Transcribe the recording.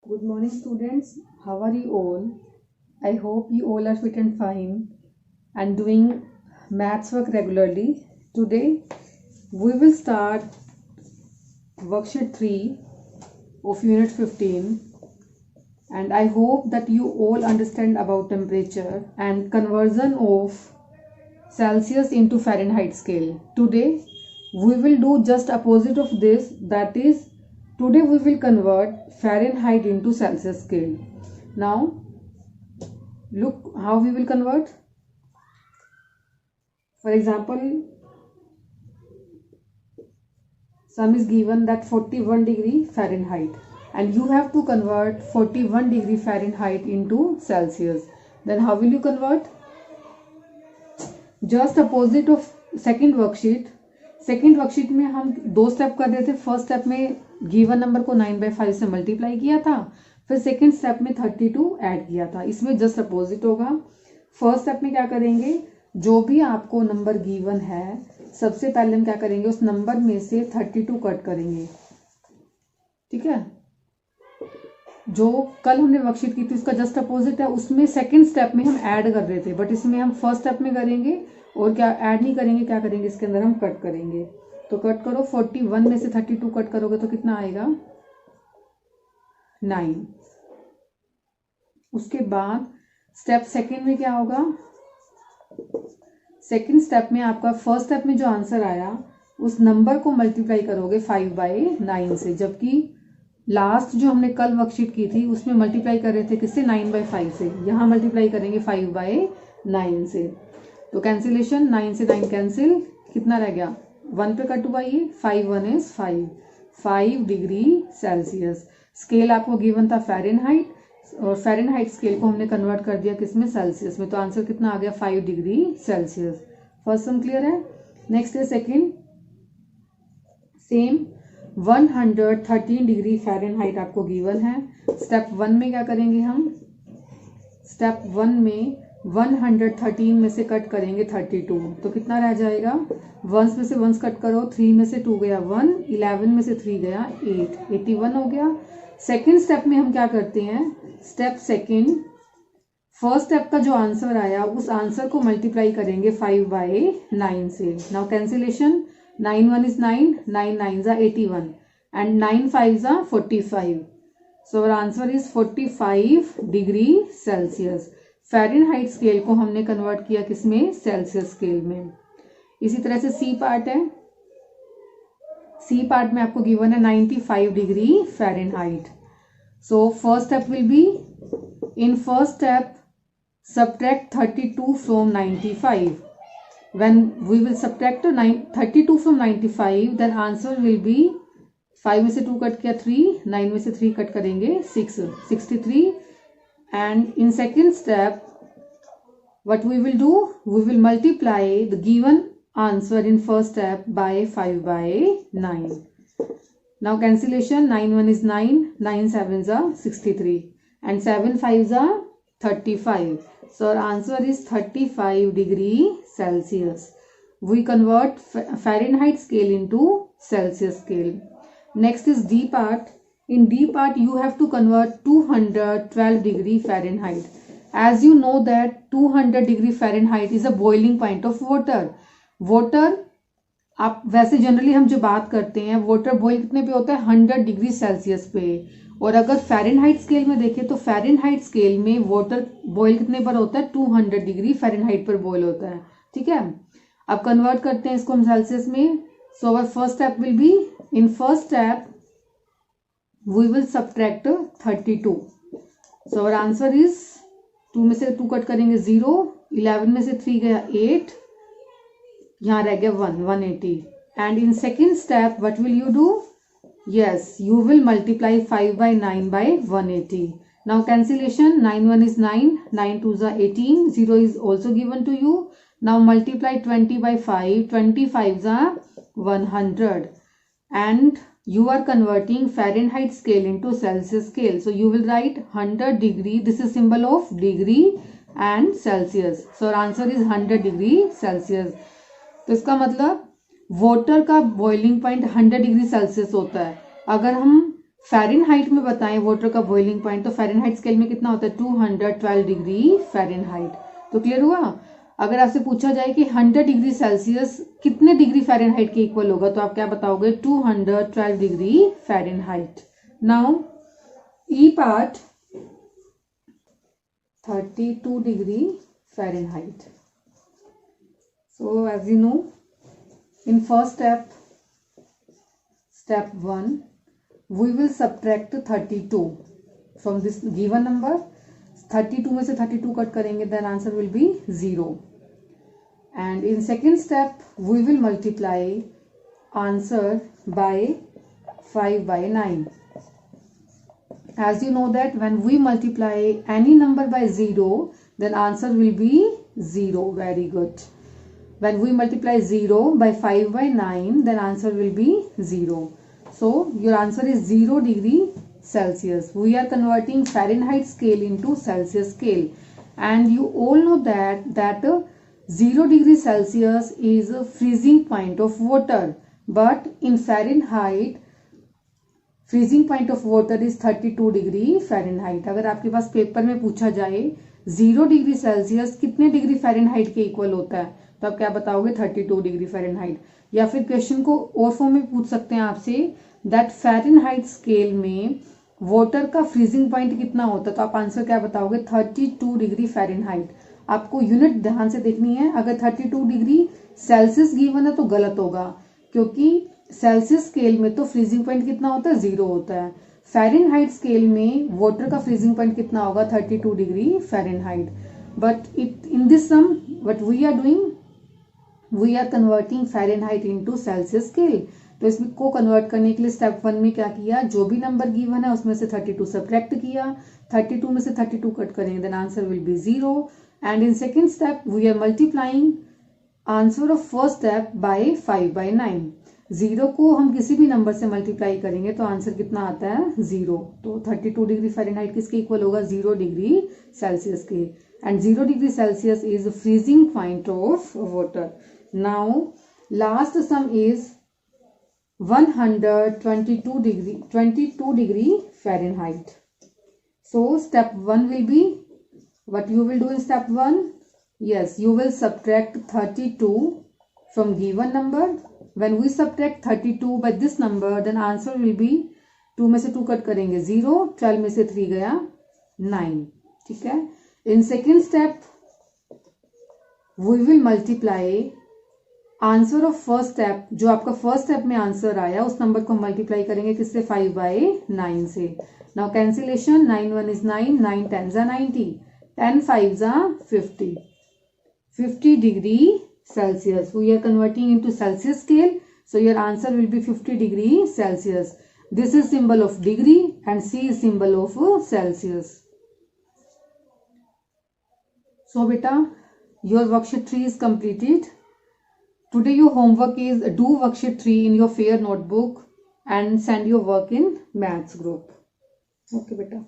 Good morning, students. How are you all? I hope you all are fit and fine and doing maths work regularly. Today, we will start worksheet 3 of unit 15, and I hope that you all understand about temperature and conversion of Celsius into Fahrenheit scale. Today, we will do just opposite of this, that is, today we will convert Fahrenheit into Celsius scale. Now, look how we will convert. For example, sum is given that 41 degree Fahrenheit, and you have to convert 41 degree Fahrenheit into Celsius. Then how will you convert? Just opposite of second worksheet में हम दो step कर रहे थे. First step में given number को 9/5 से multiply किया था, फिर सेकेंड स्टेप में 32 ऐड किया था. इसमें जस्ट अपोजिट होगा. फर्स्ट स्टेप में क्या करेंगे, जो भी आपको नंबर गिवन है सबसे पहले हम क्या करेंगे, उस नंबर में से 32 कट करेंगे. ठीक है, जो कल हमने वर्कशीट की थी उसका जस्ट अपोजिट है. उसमें सेकेंड स्टेप में हम ऐड कर रहे थे, बट इसमें हम फर्स्ट स्टेप में करेंगे और क्या ऐड नहीं करेंगे, क्या करेंगे, इसके अंदर हम कट करेंगे. तो कट करो, 41 में से 32 कट करोगे तो कितना आएगा, 9. उसके बाद स्टेप सेकेंड में क्या होगा, सेकेंड स्टेप में आपका फर्स्ट स्टेप में जो आंसर आया उस नंबर को मल्टीप्लाई करोगे 5/9 से, जबकि लास्ट जो हमने कल वर्कशीट की थी उसमें मल्टीप्लाई कर रहे थे किससे, 9/5 से. यहाँ मल्टीप्लाई करेंगे 5/9 से. तो कैंसिलेशन, 9 से 9 कैंसिल, कितना रह गया, 1 पे कट हुआ ये, 5 1 इज 5 डिग्री सेल्सियस. स्केल आपको गिवन था फ़ारेनहाइट, और फ़ारेनहाइट स्केल को हमने कन्वर्ट कर दिया किसमें, सेल्सियस में. तो आंसर कितना आ गया, 5 डिग्री सेल्सियस. फर्स्ट सम क्लियर है. नेक्स्ट है सेकेंड. सेम 113 डिग्री फ़ारेनहाइट आपको गिवन है. स्टेप 1 में क्या करेंगे हम, स्टेप 1 में 113 में से कट करेंगे 32, तो कितना रह जाएगा, 1 में से 1 कट करो, 3 में से 2 गया 1, 11 में से 3 गया 8, 81 हो गया. सेकेंड स्टेप में हम क्या करते हैं, स्टेप सेकेंड, फर्स्ट स्टेप का जो आंसर आया उस आंसर को मल्टीप्लाई करेंगे 5/9 से. नाउ कैंसिलेशन, 9 1 इज 9, 9 9 जा 81 एंड 9 5 जा 45. So our answer is 45 degree Celsius. Fahrenheit scale को हमने कन्वर्ट किया किसमें, सेल्सियस स्केल में. इसी तरह से सी पार्ट है. सी पार्ट में आपको गिवन है 95 degree Fahrenheit. So first step will be, in first step subtract 32 from 95. When we will subtract 32 from 95, then answer will be 5 में से 2 कट किया 3, 9 में से 3 कट करेंगे 6, 63. And in second step, what we will do, we will multiply the given answer in first step by 5/9. Now cancellation, 9 1 is 9, 9 7 are 63 and 7 5 are 35. So our answer is 35 degree Celsius. We convert Fahrenheit scale into Celsius scale. Next is D part. In D part, you have to convert 212 degree Fahrenheit. As you know that 200 degree Fahrenheit is a boiling point of water. Water, आप वैसे generally हम जो बात करते हैं, water boil कितने पे होता है, 100 डिग्री सेल्सियस पे. और अगर फ़ारेनहाइट स्केल में देखें तो फ़ारेनहाइट स्केल में वाटर बॉईल कितने पर होता है, 200 डिग्री फ़ारेनहाइट पर बॉईल होता है. ठीक है, अब कन्वर्ट करते हैं इसको हम सेल्सियस में. So our first step will be, in first step we will subtract 32. So our answer is 2 में से 2 कट करेंगे 0, 11 में से 3 गया 8, यहाँ रह गया 1, 180. And in second step what will you do? Yes, you will multiply 5/9 by 180. Now cancellation, 9 1 is 9, 9 2 is 18, 0 is also given to you. Now multiply 20 by 5, 25 is 100. And you are converting Fahrenheit scale into Celsius scale. So you will write 100 degree. This is symbol of degree and Celsius. So our answer is 100 degree Celsius. तो इसका मतलब water का boiling point 100 degree Celsius होता है. अगर हम Fahrenheit में बताएं वाटर का बॉइलिंग पॉइंट, तो फ़ारेनहाइट स्केल में कितना होता है 212 डिग्री फ़ारेनहाइट। तो क्लियर हुआ। अगर आपसे पूछा जाए कि 100 डिग्री सेल्सियस कितने डिग्री फ़ारेनहाइट के इक्वल होगा, तो आप क्या बताओगे 212 degree Fahrenheit. Now E part 32 degree Fahrenheit. So as you know, in first step, step 1, we will subtract 32 from this given number. 32 में से 32 कट करेंगे, then answer will be 0. And in second step, we will multiply answer by 5 by 9. As you know that when we multiply any number by 0, then answer will be 0. Very good. When we multiply 0 by 5 by 9, then answer will be 0. So your answer is 0 degree Celsius. We are converting Fahrenheit scale into Celsius scale, and you all know that 0 degree Celsius is a freezing point of water, but in Fahrenheit freezing point of water is 32 degree Fahrenheit. अगर आपके पास paper में पूछा जाए 0 degree Celsius कितने degree Fahrenheit के equal होता है, तो आप क्या बताओगे 32 डिग्री फ़ारेनहाइट। या फिर क्वेश्चन को और फॉर्म में पूछ सकते हैं आपसे दैट फ़ारेनहाइट स्केल में वाटर का फ्रीजिंग पॉइंट कितना होता है, तो आप आंसर क्या बताओगे 32 डिग्री फ़ारेनहाइट। आपको यूनिट ध्यान से देखनी है। अगर 32 डिग्री सेल्सियस गिवन है तो गलत होगा, क्योंकि सेल्सियस स्केल में तो फ्रीजिंग पॉइंट कितना होता है 0 होता है। फ़ारेनहाइट स्केल में वाटर का फ्रीजिंग पॉइंट कितना होगा 32 degree Fahrenheit. But in this sum what we are doing, we are converting Fahrenheit into Celsius scale. तो इसमें को कन्वर्ट करने के लिए स्टेप 1 में क्या किया, जो भी नंबर गिवन है उसमें से 32 सब्ट्रैक्ट किया, 32 में से 32 कट करेंगे, then answer will be 0। And in second step we are multiplying answer of first step by 5 by 9। 0 को हम किसी भी नंबर से मल्टीप्लाई करेंगे तो आंसर कितना आता है 0। तो 32 डिग्री फ़ारेनहाइट किसके इक्वल होगा 0 डिग्री सेल्सियस के। And 0 degree Celsius is freezing point of water. Now last some is 22 degree Fahrenheit. So step 1 will be what you will do in step 1, yes, you will subtract 32 from given number. When we subtract 32 by this number, then answer will be 2 में से 2 cut करेंगे 0, 12 में से 3 गया 9। ठीक है। in second step we will multiply answer of first step, जो आपका फर्स्ट स्टेप में आंसर आया उस नंबर को मल्टीप्लाई करेंगे किससे 5 by 9 से। Now cancellation, 9 1 is 9, 9 10 is 90, 10 5 is 50, 50 degree Celsius. We are converting into Celsius scale, so your answer will be 50 degree Celsius. This is symbol of degree and C is symbol of Celsius. So beta, your worksheet 3 is completed. Today your homework is do worksheet 3 in your fair notebook and send your work in maths group. Okay beta.